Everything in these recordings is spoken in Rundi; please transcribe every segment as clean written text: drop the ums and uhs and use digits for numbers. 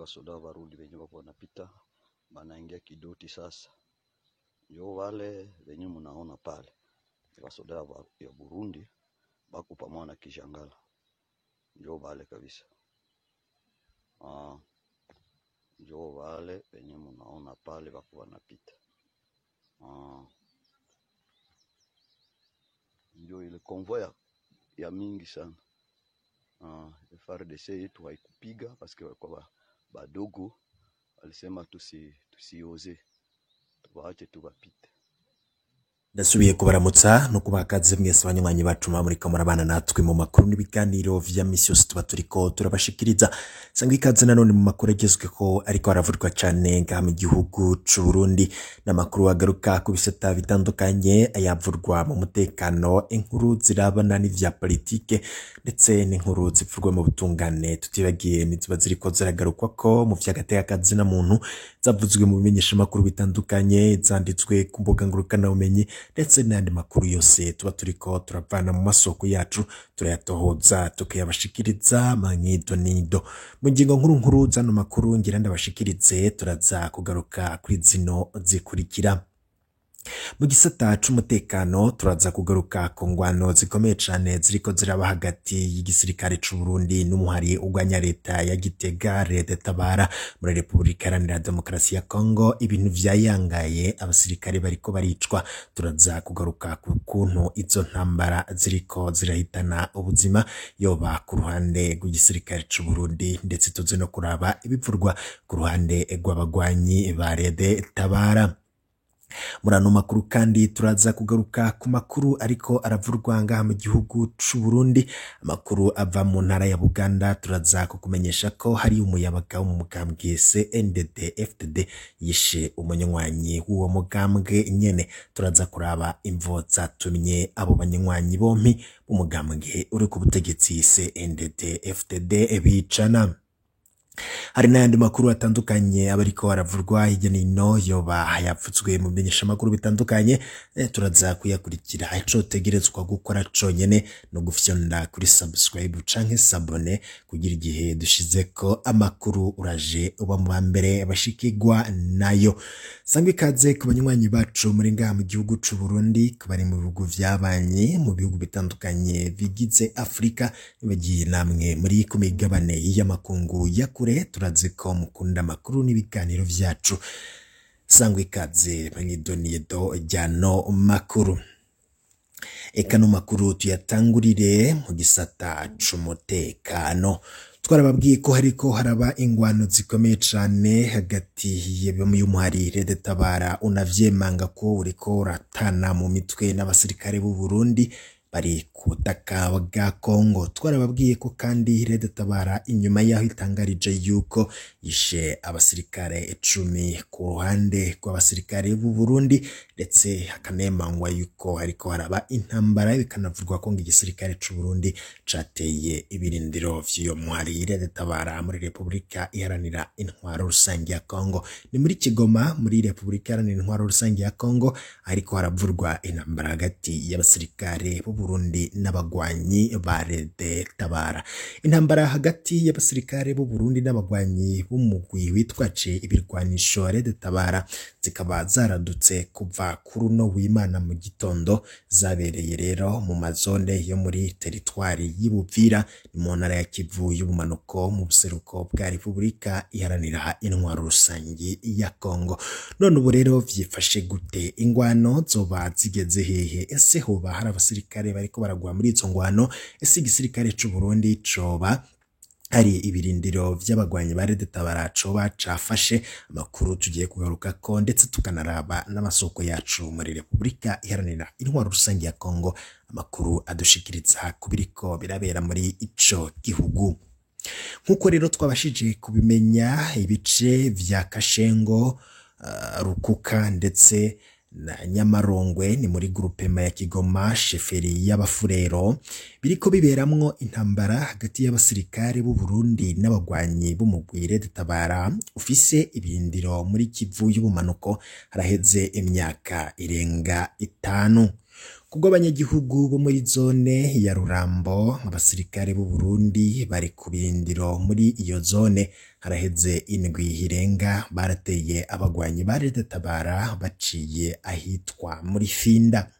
basoda Warundi wenye wako wanapita banaingia Kidoti. Sasa ndio wale wenye mnaona pale basoda ya Burundi bako pamoja na Kijangala, ndio wale kabisa. Ndio wale wenye mnaona pale bako wanapita. Ndio ile convoy ya mingi sana. FARDC yetu haikupiga paske walikuwa badogo, walisema tusioze tubache tubapite. Ndasubiye kubaramutsa no kubakaze mwese abanywanyi bacu muri murabana natwe mu makuru n'ibiganiro vya misi yose tuba turiko turabashikiriza. Sangwa ikaze nanone mu makuru agezweho ariko aravurwa cyane ngaha mu gihugu c'u Burundi, n'amakuru agaruka ku bisata bitandukanye ayavurwa mu mutekano, inkuru zirabana n'ivya politike ndetse n'inkuru zivurwa mu butungane, tutibagiye niziba ziriko ziragarukwa ko mu vyagateka kazina muntu zavuzwe mu bimenyesha makuru bitandukanye, zanditswe ku mbuga ngurukana bumenyi ndetse n'andi makuru yose tuba turiko turavana mu masoko yacu turayatohoza tukayabashikiriza manyido nido. Mu ngingo nkuru zano makuru ngira ndabashikirize turaza kugaruka kuri zino zikurikira. Mu gisata c'umutekano turaza kugaruka ku ngwano zikomeye cane ziriko ziraba hagati y'igisirikare c'u Burundi n'umuhari ugwanya leta ya Gitega Red Tabara muri Republika Iharanira Demokarasi ya Kongo. Ibintu vyayangaye, abasirikare bariko baricwa. Turaza kugaruka ku kuntu izo ntambara ziriko zirahitana ubuzima yoba ku ruhande rw'igisirikare c'u Burundi, ndetse tuze no kuraba ibivurwa ku ruhande rw'abagwanyi ba Red Tabara. Murano makuru kandi turaza kugaruka ku makuru ariko aravurwa ngaha mu gihugu c'u Burundi, amakuru ava mu ntara ya Buganda. Turaza kukumenyesha ko hari umuyabaga mu mugambwe CNDD FDD yishe umunywanyi w'uwo mugambwe nyene. Turaza kuraba imvo zatumye abo banywanyi bompi umugambwe uri ku butegetsi CNDD FDD bicana. Hari n'ayandi makuru atandukanye abariko aravurwa hirya n'ino yoba hayapfutswe mu bimenyesha makuru bitandukanye. Turaza kuyakurikira. Ico tegerezwa gukora conyene no gufyonda kuri subscribe canke sabone kugira igihe dushizeko amakuru uraje uba mu bambere bashikirwa nayo. Sangwe ikaze ku banywanyi bacu muri ngaha mu gihugu c'u Burundi, kubari mu bihugu vyabanye mu bihugu bitandukanye bigize Afrika, bagiye namwe muri ku migabane y'amakungu ya kure. Turaziko mukunda makuru n'ibiganiro vyacu. Sangwe ikaze mwidoniyedo jano makuru. Ekano makuru tuyatangurire mu gisata c'umutekano. Twarababwiye ko hariko haraba ingwano zikomeye cane hagati y'umuhari Red Tabara unavyemanga ko uriko uratana mu mitwe n'abasirikare b'u Burundi bari ku butaka bwa Kongo. Twarababwiye ko kandi Red Tabara inyuma yaho itangarije yuko yishe abasirikare 10 ku ruhande rw'abasirikare b'u Burundi, ndetse hakanemangwa yuko hariko haraba intambara, bikanavurwa ko igisirikare c'u Burundi cateye ibirindiro vy'iyo muhari Red Tabara muri Republika Iharanira Intwaro Rusange ya Kongo. Ni muri Kigoma muri Republika Iharanira Intwaro Rusange ya Kongo ariko haravurwa intambara hagati y'abasirikare b'u Burundi n'abagwanyi ba Red Tabara. Intambara hagati y'abasirikare b'u Burundi n'abagwanyi b'umugwi witwaje ibirwanisho Red Tabara zikaba zaradutse kuva kuri uno w'Imana mu gitondo. Zabereye rero mu mazone yo muri teritwari y'Ubuvira mu ntara ya Kivu y'ubumanuko mu buseruko bwa Republika Iharanira Intwaro Rusange ya Kongo. None ubu rero vyifashe gute? Ingwano zoba zigeze hehe? Ese hoba hari abasirikare bariko baragwa muri izo ngwano? Ese igisirikare c'u Burundi coba hari ibirindiro vy'abagwanyi ba Red Tabara coba cafashe? Amakuru tugiye kugaruka ko, ndetse tukanaraba n'amasoko yacu muri Republika Iharanira Intwaro Rusange ya Kongo, amakuru adushikiriza kubiriko birabera muri ico gihugu. Nkuko rero twabashije kubimenya, ibice vya Kashengo, Rukuka ndetse na Nyamarongwe ni muri groupema ya Kigoma sheferi y'Abafurero biriko biberamwo intambara hagati y'abasirikare b'u Burundi n'abagwanyi b'umugwi Red Tabara ufise ibindiro muri Kivu y'ubumanuko haraheze imyaka irenga 5. kubwo abanyagihugu bo muri zone ya Rurambo abasirikare b'u Burundi bari ku birindiro muri iyo zone haraheze indwi hirenga barateye abagwanyi ba Red Tabara baciye ahitwa muri Finda.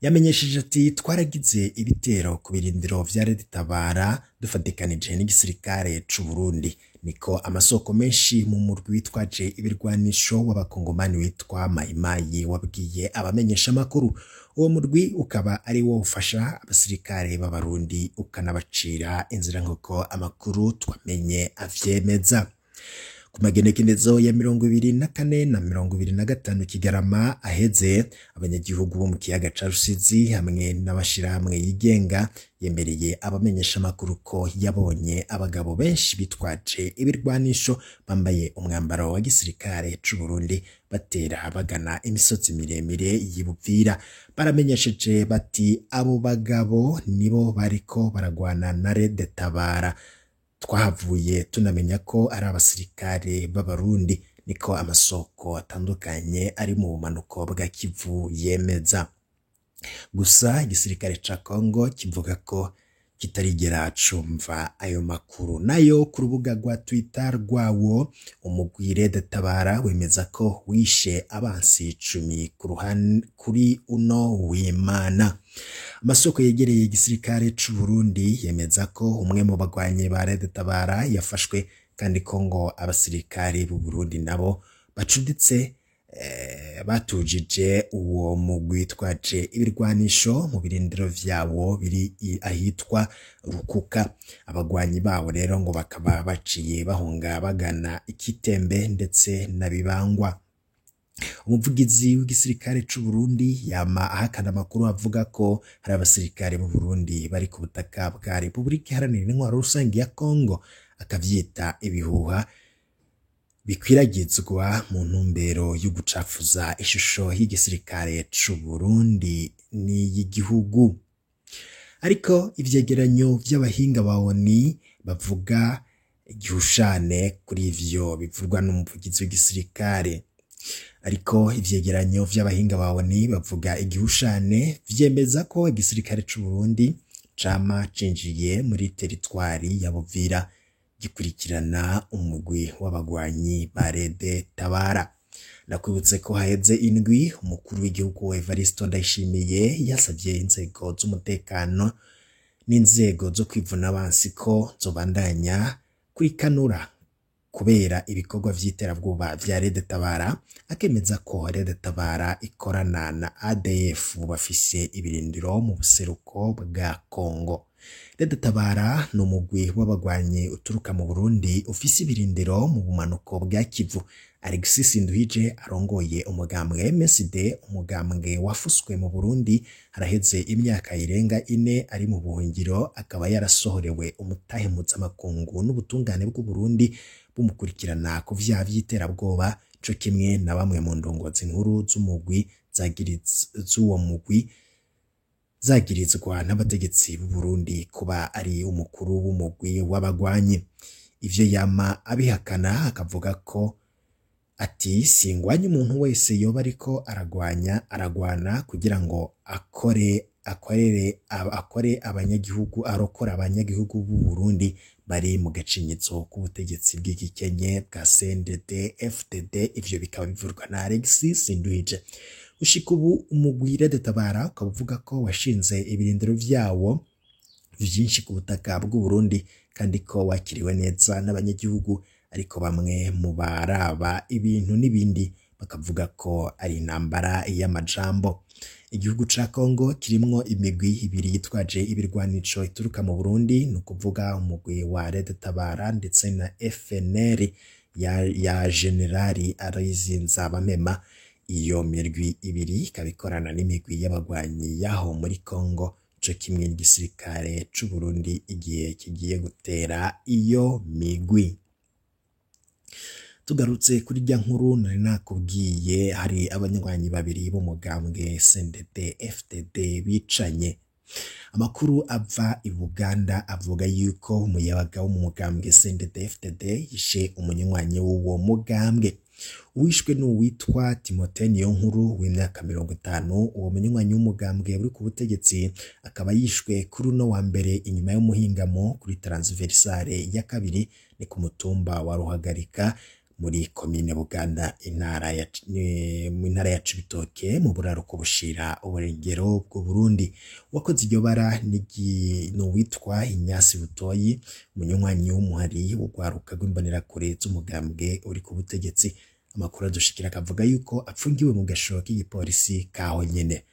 Yamenyesheje ati twaragize ibitero ku birindiro vya Red Tabara dufatikanije n'igisirikare c'u Burundi, niko amasoko menshi mu murwi witwaje ibirwanisho w'abakongomani witwa Mayimayi wabwiye abamenyesha makuru. Uwo murwi ukaba ari wo ufasha abasirikare b'abarundi ukanabacira inzira nk'uko amakuru twamenye avyemeza. Ku magenekerezo ya 24 na 25 Kigarama aheze, abanyagihugu bo mu kiyaga ca Rusizi hamwe n'abashirahamwe yigenga yemereye abamenyesha makuru ko yabonye abagabo benshi bitwaje ibirwanisho bambaye umwambaro wa gisirikare c'u Burundi batera bagana imisozi miremire y'Ibuvira. Baramenyesheje bati abo bagabo nibo bariko baragwana na Red Tabara. Twahavuye tunamenya ko ari abasirikare b'abarundi, niko amasoko atandukanye ari mu bumanuko bwa Kivu yemeza. Gusa igisirikare ca Kongo kivuga ko kitarigera cumva ayo makuru. Nayo ku rubuga rwa Twitter rwawo umugwi Red Tabara wemeza ko wishe abansi 10 kuri uno w'Imana. Amasoko yegereye igisirikare c'u Burundi yemeza ko umwe mu bagwanye ba Red Tabara yafashwe, kandi ko ngo abasirikare b'u Burundi nabo bacuditse batujije uwo mugwi twaje ibirwanisho mu birindiro vyawo biri ahitwa Rukuka. Abagwanyi bawo rero ngo bakaba baciye bahunga bagana Ikitembe ndetse na Bibangwa. Umuvugizi w'igisirikare c'u Burundi yama ahakana amakuru avuga ko hari abasirikare b'u Burundi bari ku butaka bwa Repubulika Iharanira Intwaro Rusange ya Kongo, akavyita ibihuha bikwiragizwa mu ntumbero yo gucafuza ishusho y'igisirikare c'u Burundi n'iy'igihugu. Ariko ivyegeranyo vy'abahinga ba ONU bavuga igihushane kuri ivyo bivurwa n'umuvugizi w'igisirikare. Ariko ivyegeranyo vy'abahinga ba ONU bavuga igihushane vyemeza ko igisirikare c'u Burundi cama cinjiye muri teritwari ya Buvira gikurikirana umugwi w'abagwanyi ba Red Tabara. Nakwibutse ko haheze indwi umukuru w'igihugu Evariste Ndayishimiye yasavye inzego z'umutekano n'inzego zo kwivuna abansi ko zobandanya kurikanura kubera ibikorwa vy'iterabwoba vya Red Tabara, akemeza ko Red Tabara ikorana na ADF bafise ibirindiro mu buseruko bwa Kongo. Red Tabara no mugwi w'abagwanye uturuka mu Burundi ufise ibirindiro mu bumanuko bwa Kivu. Alexis Nduhije arongoye umugambwe MSD, umugambwe wafuswe mu Burundi haraheze imyaka irenga 4 ari mu buhungiro, akaba yarasohorewe umutahe mpuzamakungu n'ubutungane bw'u Burundi bumukurikirana ku vyaha vy'iterabwoba, co kimwe na bamwe mu ndongozi nkuru z'umugwi z'uwo mugwi zagirizwa n'abategetsi b'u Burundi kuba ari umukuru w'umugwi w'abagwanyi. Ivyo yama abihakana, akavuga ko ati singwanye umuntu wese yoba ariko aragwana kugira ngo akore abanyagihugu, arokora abanyagihugu b'u Burundi bari mu gacinyitso k'ubutegetsi bw'igikenye bwa CNDD FDD. Ivyo bikaba bivurwa na Alexis Nduhije. Ushika ubu umugwi Red Tabara ukavuga ko washinze ibirindiro vyawo vyinshi ku butaka bw'u Burundi, kandi ko wakiriwe neza n'abanyagihugu, ariko bamwe mu baraba ibintu n'ibindi bakavuga ko ari intambara y'amajambo. Igihugu ca Kongo kirimwo imigwi ibiri yitwaje ibirwanisho ituruka mu Burundi, no kuvuga umugwi wa Red Tabara ndetse na FNL ya Generali Aloys Nzabamema. Iyo mirwi ibiri ikabikorana n'imigwi y'abagwanyi yaho muri Kongo, co kimwe n'igisirikare c'u Burundi igihe kigiye gutera iyo migwi. Tugarutse kuri rya nkuru nari nakubwiye, hari abanywanyi babiri b'umugambwe CNDD FDD bicanye. Amakuru ava i Buganda avuga yuko umuyabaga wo mu mugambwe CNDD FDD yishe umunywanyi w'uwo mugambwe. uwishwe n'uwitwa Timothée Niyonkuru w'imyaka 50. Uwo munywanyi w'umugambwe uri ku butegetsi akaba yishwe kuri uno wa mbere inyuma y'umuhingamo kuri transversale ya kabiri ni ku mutumba wa Ruhagarika muri komine Buganda intara ya Cibitoke mu buraruko bushira uburengero bw'u Burundi. Wakoze iryo bara n'uwitwa Inyasi Butoyi umunywanyi w'umuhari w'ugwaruka rw'imbonerakure z'umugambwe uri ku butegetsi. Amakuru adushikira akavuga yuko apfungiwe mu gasho k'igipolisi kaho nyene.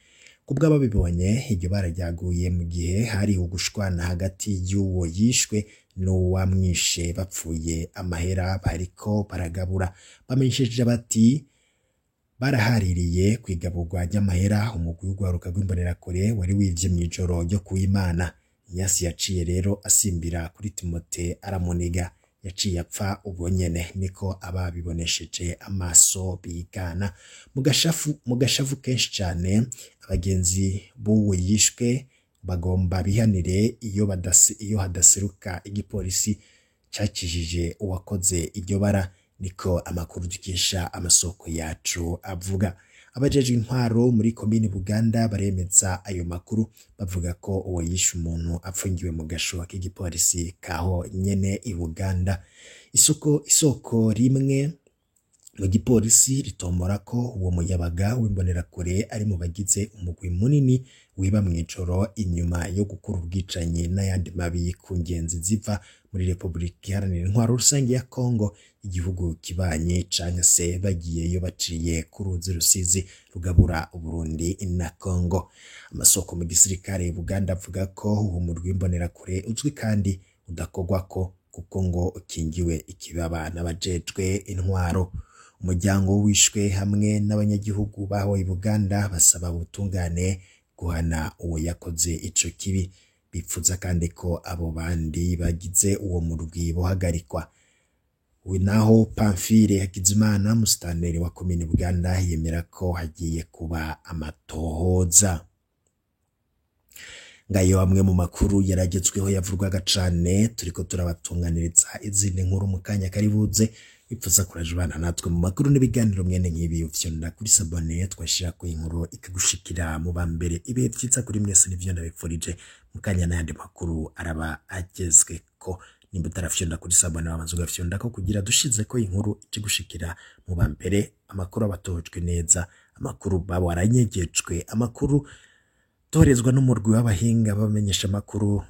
Kubwa babibonye iryo bara ryaguye mu gihe hari ugushwana hagati y'uwo yishwe n'uwamwishe bapfuye amahera bariko baragabura. Bamenyesheje bati barahaririye kwigaburwa ry'amahera umugwi w'ugwaruka rw'imbonerakure wari wivye mw'ijoro ryo kuw'Imana. Inyasi yaciye rero asimbira kuri Timothée aramuniga, yaciye apfa ubwo nyene niko ababibonesheje amaso bigana. Mu gashavu kenshi cyane abagenzi b'uwo yishwe bagomba bihanire iyo hadaseruka igipolisi cakijije uwakoze iryo bara, niko amakuru dukesha amasoko yacu avuga. Abajejwe intwaro muri komine Buganda baremeza ayo makuru bavuga ko uwo yishe umuntu apfungiwe mu gasho k'igipolisi kaho nyene i Buganda. Isoko rimwe mu gipolisi ritomora ko uwo muyabaga w'imbonerakure ari mu bagize umugwi munini wiba mw'ijoro inyuma yo gukura ubwicanyi n'ayandi mabi ku ngenzi ziva muri Republika Iharanira Intwaro Rusange ya Kongo, igihugu kibanye canke se bagiyeyo baciye ku ruzi Rusizi rugabura Uburundi na Kongo. Amasoko mu gisirikare Buganda avuga ko uwo murwi w'imbonerakure uzwi kandi udakogwako kuko ngo ukingiwe ikibaba n'abajejwe intwaro. Umuryango wishwe hamwe n'abanyagihugu baho i Buganda basaba ubutungane guhana uwo yakoze ico kibi. Bipfuza kandi ko abo bandi bagize uwo murwi bohagarikwa. Naho Pamphile Hakizimana musitanteri wa komine Buganda yemera ko hagiye kuba amatohoza. Ngayo amwe mu makuru yaragezweho yavurwaga cane, turiko turabatunganiriza izindi nkuru mu kanya karibuze. Bipfuza kurajubana natwe mu makuru n'ibiganiro mwene nk'ibi ufyonda kuri sabone twashira ku inkuru ikagushikira mu bambere. Ibihe vyiza kuri mwese n'ivyo ndabipfurije mu kanya n'ayandi makuru araba agezweko. Nimba utarafyonda kuri sabone bamaze ugafyonda ko kugira dushize ko inkuru ikigushikira mu bambere, amakuru abatojwe neza, amakuru babo aranyegejwe, amakuru torezwa n'umurwi w'abahinga bamenyesha amakuru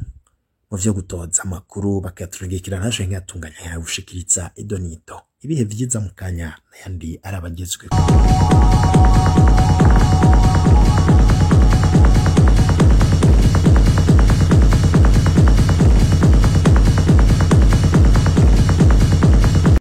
mu vyo gutoza amakuru bakaturungikira ntaje nkatunganya yabushikiriza idonito. Ibihe vyiza mu kanya n'ayandi arabagezweko.